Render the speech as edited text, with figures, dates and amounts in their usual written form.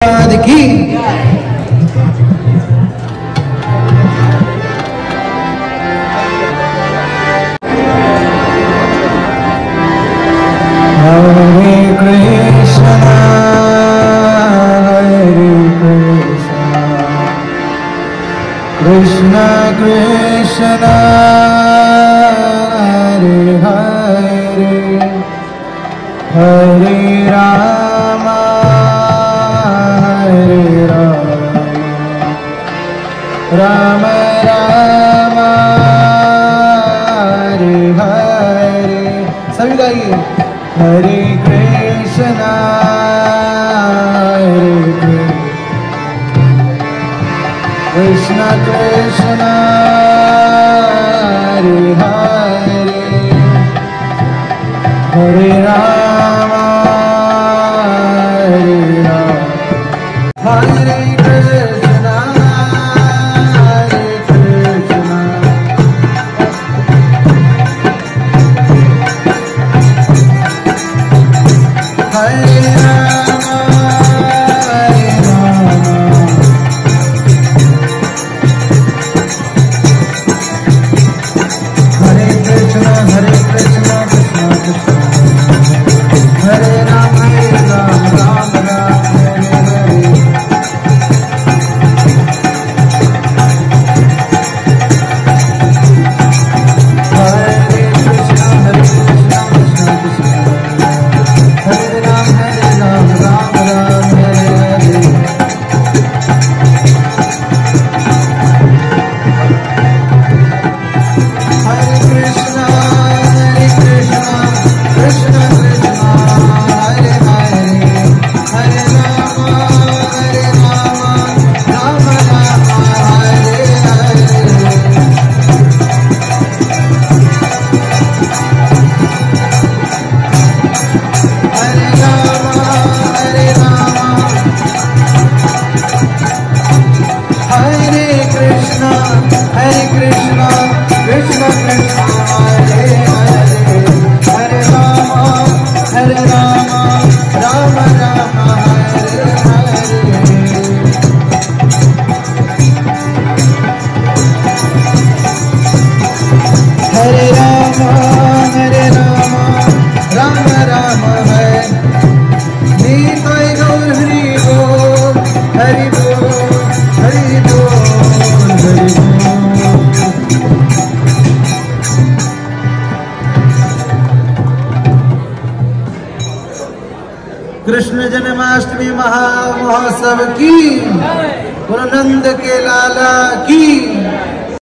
की हरे कृष्णा कृष्णा कृष्णा हरे हरे हरे राम राम राम हरे हरे। सभी गाइए हरे कृष्णा कृष्णा कृष्णा हरे हरे हरे राम हरे कृष्णा कृष्ण जन्माष्टमी महामहोत्सव की, नंद के लाला की।